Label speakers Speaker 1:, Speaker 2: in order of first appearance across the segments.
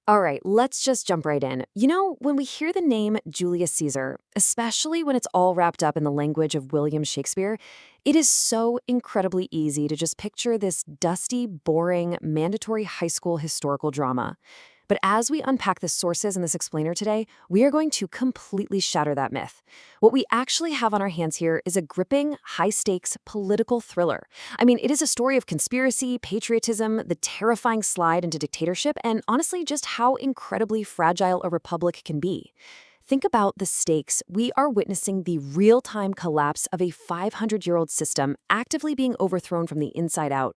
Speaker 1: All right, let's just jump right in. When we hear the name Julius Caesar, especially when it's all wrapped up in the language of William Shakespeare, it is so incredibly easy to just picture this dusty, boring, mandatory high school historical drama. But as we unpack the sources in this explainer today, we are going to completely shatter that myth. What we actually have on our hands here is a gripping, high-stakes political thriller. I mean, it is a story of conspiracy, patriotism, the terrifying slide into dictatorship, and honestly, just how incredibly fragile a republic can be. Think about the stakes. We are witnessing the real-time collapse of a 500-year-old system actively being overthrown from the inside out.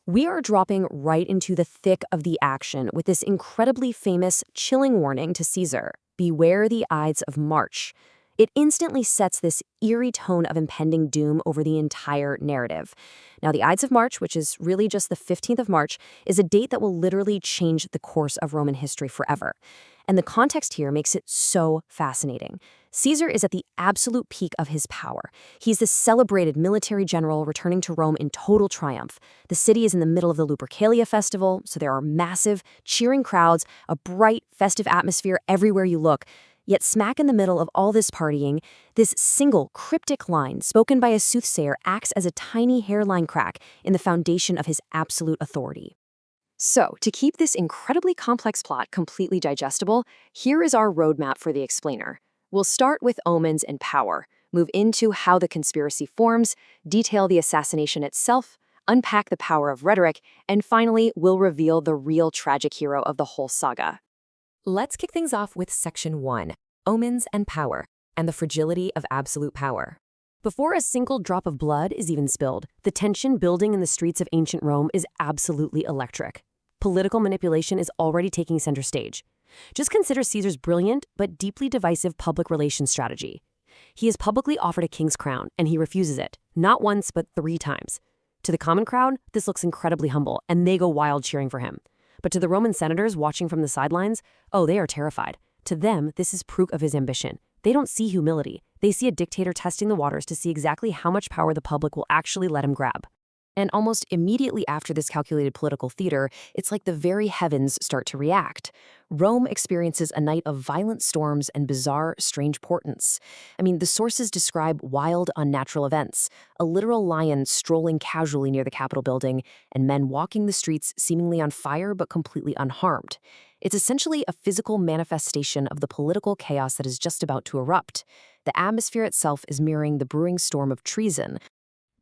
Speaker 1: We are dropping right into the thick of the action with this incredibly famous, chilling warning to Caesar: beware the Ides of March. It instantly sets this eerie tone of impending doom over the entire narrative. Now, the Ides of March, which is really just the 15th of March, is a date that will literally change the course of Roman history forever. And the context here makes it so fascinating. Caesar is at the absolute peak of his power. He's this celebrated military general returning to Rome in total triumph. The city is in the middle of the Lupercalia festival, so there are massive, cheering crowds, a bright, festive atmosphere everywhere you look. Yet smack in the middle of all this partying, this single cryptic line spoken by a soothsayer acts as a tiny hairline crack in the foundation of his absolute authority. So, to keep this incredibly complex plot completely digestible, here is our roadmap for the explainer. We'll start with omens and power, move into how the conspiracy forms, detail the assassination itself, unpack the power of rhetoric, and finally, we'll reveal the real tragic hero of the whole saga. Let's kick things off with Section 1, Omens and Power, and the Fragility of Absolute Power. Before a single drop of blood is even spilled, the tension building in the streets of ancient Rome is absolutely electric. Political manipulation is already taking center stage. Just consider Caesar's brilliant but deeply divisive public relations strategy. He is publicly offered a king's crown, and he refuses it, not once but 3 times. To the common crowd, this looks incredibly humble, and they go wild cheering for him. But to the Roman senators watching from the sidelines, oh, they are terrified. To them, this is proof of his ambition. They don't see humility. They see a dictator testing the waters to see exactly how much power the public will actually let him grab. And almost immediately after this calculated political theater, it's like the very heavens start to react. Rome experiences a night of violent storms and bizarre, strange portents. I mean, the sources describe wild, unnatural events: a literal lion strolling casually near the Capitol building, and men walking the streets seemingly on fire but completely unharmed. It's essentially a physical manifestation of the political chaos that is just about to erupt. The atmosphere itself is mirroring the brewing storm of treason.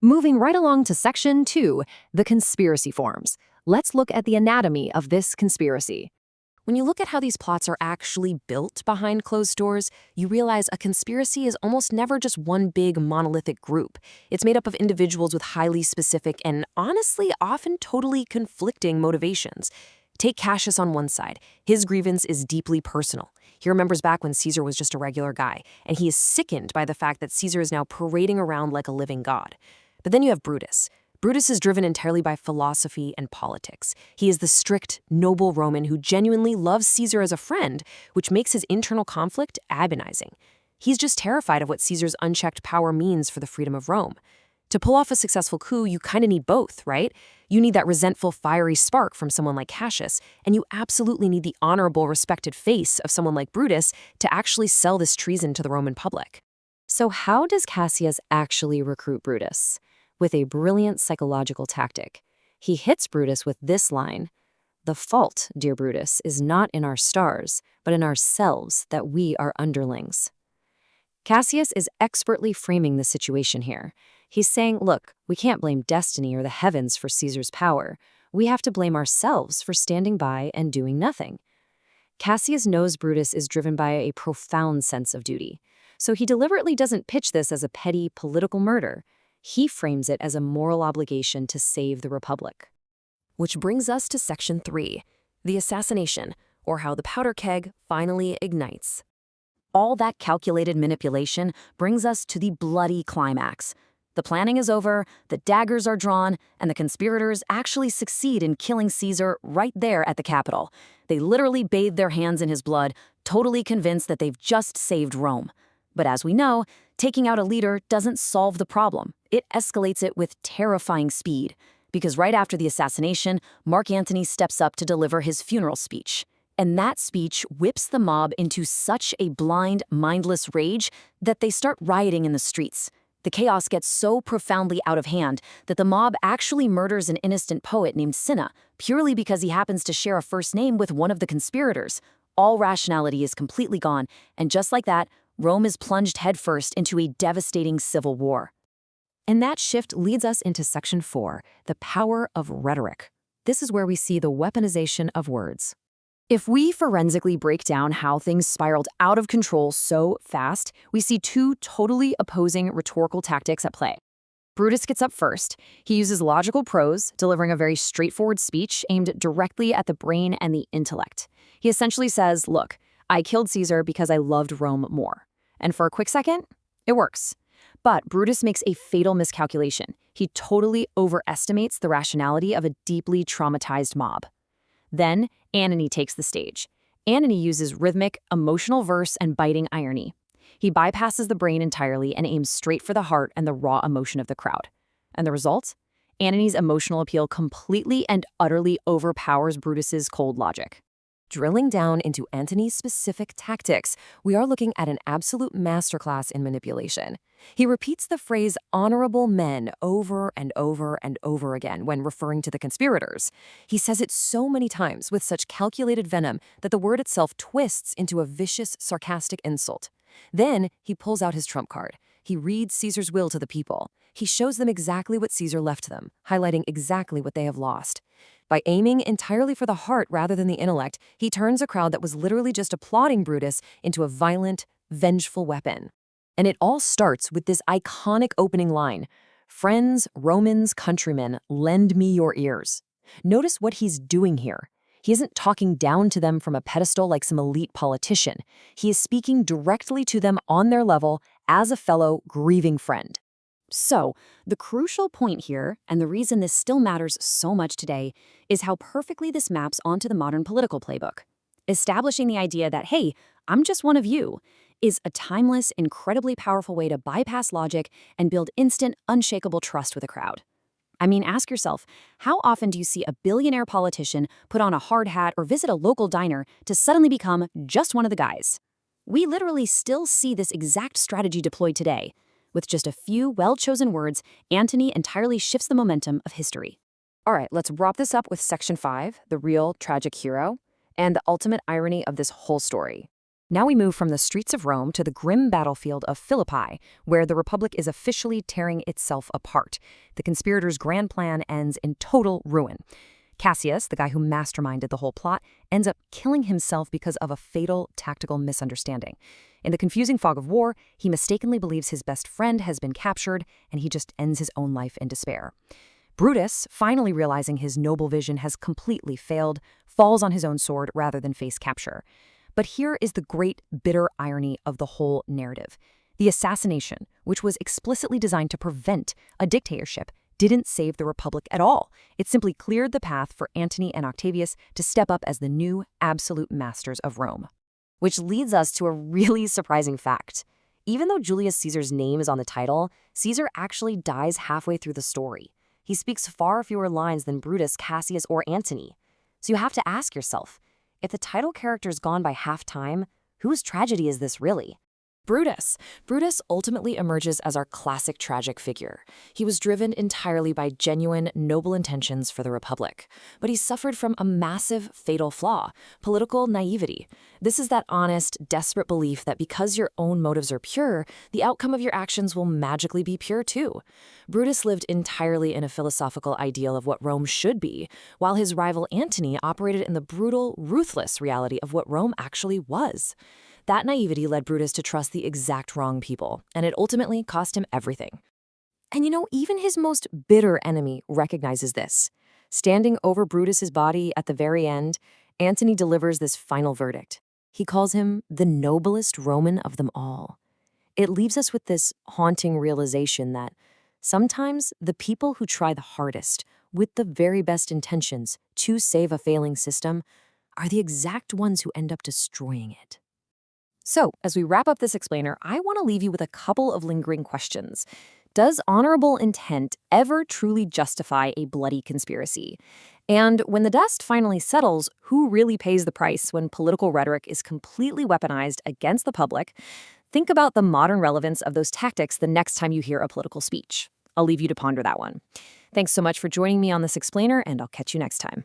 Speaker 1: Moving right along to Section 2, the conspiracy forms. Let's look at the anatomy of this conspiracy. When you look at how these plots are actually built behind closed doors, you realize a conspiracy is almost never just one big monolithic group. It's made up of individuals with highly specific and honestly often totally conflicting motivations. Take Cassius on one side. His grievance is deeply personal. He remembers back when Caesar was just a regular guy, and he is sickened by the fact that Caesar is now parading around like a living god. But then you have Brutus. Brutus is driven entirely by philosophy and politics. He is the strict, noble Roman who genuinely loves Caesar as a friend, which makes his internal conflict agonizing. He's just terrified of what Caesar's unchecked power means for the freedom of Rome. To pull off a successful coup, you kind of need both, right? You need that resentful, fiery spark from someone like Cassius, and you absolutely need the honorable, respected face of someone like Brutus to actually sell this treason to the Roman public. So how does Cassius actually recruit Brutus? With a brilliant psychological tactic. He hits Brutus with this line: "The fault, dear Brutus, is not in our stars, but in ourselves that we are underlings." Cassius is expertly framing the situation here. He's saying, look, we can't blame destiny or the heavens for Caesar's power. We have to blame ourselves for standing by and doing nothing. Cassius knows Brutus is driven by a profound sense of duty, so he deliberately doesn't pitch this as a petty political murder. He frames it as a moral obligation to save the Republic. Which brings us to Section 3, the assassination, or how the powder keg finally ignites. All that calculated manipulation brings us to the bloody climax. The planning is over, the daggers are drawn, and the conspirators actually succeed in killing Caesar right there at the Capitol. They literally bathe their hands in his blood, totally convinced that they've just saved Rome. But as we know, taking out a leader doesn't solve the problem. It escalates it with terrifying speed. Because right after the assassination, Mark Antony steps up to deliver his funeral speech. And that speech whips the mob into such a blind, mindless rage that they start rioting in the streets. The chaos gets so profoundly out of hand that the mob actually murders an innocent poet named Cinna, purely because he happens to share a first name with one of the conspirators. All rationality is completely gone, and just like that, Rome is plunged headfirst into a devastating civil war. And that shift leads us into Section 4, the power of rhetoric. This is where we see the weaponization of words. If we forensically break down how things spiraled out of control so fast, we see two totally opposing rhetorical tactics at play. Brutus gets up first. He uses logical prose, delivering a very straightforward speech aimed directly at the brain and the intellect. He essentially says, look, I killed Caesar because I loved Rome more. And for a quick second, it works. But Brutus makes a fatal miscalculation. He totally overestimates the rationality of a deeply traumatized mob. Then, Antony takes the stage. Antony uses rhythmic, emotional verse and biting irony. He bypasses the brain entirely and aims straight for the heart and the raw emotion of the crowd. And the result? Antony's emotional appeal completely and utterly overpowers Brutus's cold logic. Drilling down into Antony's specific tactics, we are looking at an absolute masterclass in manipulation. He repeats the phrase honorable men over and over and over again when referring to the conspirators. He says it so many times with such calculated venom that the word itself twists into a vicious, sarcastic insult. Then he pulls out his trump card. He reads Caesar's will to the people. He shows them exactly what Caesar left them, highlighting exactly what they have lost. By aiming entirely for the heart rather than the intellect, he turns a crowd that was literally just applauding Brutus into a violent, vengeful weapon. And it all starts with this iconic opening line, "Friends, Romans, countrymen, lend me your ears." Notice what he's doing here. He isn't talking down to them from a pedestal like some elite politician. He is speaking directly to them on their level as a fellow grieving friend. So, the crucial point here, and the reason this still matters so much today, is how perfectly this maps onto the modern political playbook. Establishing the idea that, hey, I'm just one of you, is a timeless, incredibly powerful way to bypass logic and build instant, unshakable trust with a crowd. I mean, ask yourself, how often do you see a billionaire politician put on a hard hat or visit a local diner to suddenly become just one of the guys? We literally still see this exact strategy deployed today. With just a few well-chosen words, Antony entirely shifts the momentum of history. All right, let's wrap this up with Section 5, the real tragic hero, and the ultimate irony of this whole story. Now we move from the streets of Rome to the grim battlefield of Philippi, where the Republic is officially tearing itself apart. The conspirators' grand plan ends in total ruin. Cassius, the guy who masterminded the whole plot, ends up killing himself because of a fatal tactical misunderstanding. In the confusing fog of war, he mistakenly believes his best friend has been captured, and he just ends his own life in despair. Brutus, finally realizing his noble vision has completely failed, falls on his own sword rather than face capture. But here is the great, bitter irony of the whole narrative. The assassination, which was explicitly designed to prevent a dictatorship, didn't save the Republic at all. It simply cleared the path for Antony and Octavius to step up as the new absolute masters of Rome. Which leads us to a really surprising fact. Even though Julius Caesar's name is on the title, Caesar actually dies halfway through the story. He speaks far fewer lines than Brutus, Cassius, or Antony. So you have to ask yourself, if the title character's gone by half time, whose tragedy is this really? Brutus. Brutus ultimately emerges as our classic tragic figure. He was driven entirely by genuine, noble intentions for the Republic. But he suffered from a massive, fatal flaw, political naivety. This is that honest, desperate belief that because your own motives are pure, the outcome of your actions will magically be pure too. Brutus lived entirely in a philosophical ideal of what Rome should be, while his rival Antony operated in the brutal, ruthless reality of what Rome actually was. That naivety led Brutus to trust the exact wrong people, and it ultimately cost him everything. And even his most bitter enemy recognizes this. Standing over Brutus's body at the very end, Antony delivers this final verdict. He calls him the noblest Roman of them all. It leaves us with this haunting realization that sometimes the people who try the hardest, with the very best intentions, to save a failing system, are the exact ones who end up destroying it. So, as we wrap up this explainer, I want to leave you with a couple of lingering questions. Does honorable intent ever truly justify a bloody conspiracy? And when the dust finally settles, who really pays the price when political rhetoric is completely weaponized against the public? Think about the modern relevance of those tactics the next time you hear a political speech. I'll leave you to ponder that one. Thanks so much for joining me on this explainer, and I'll catch you next time.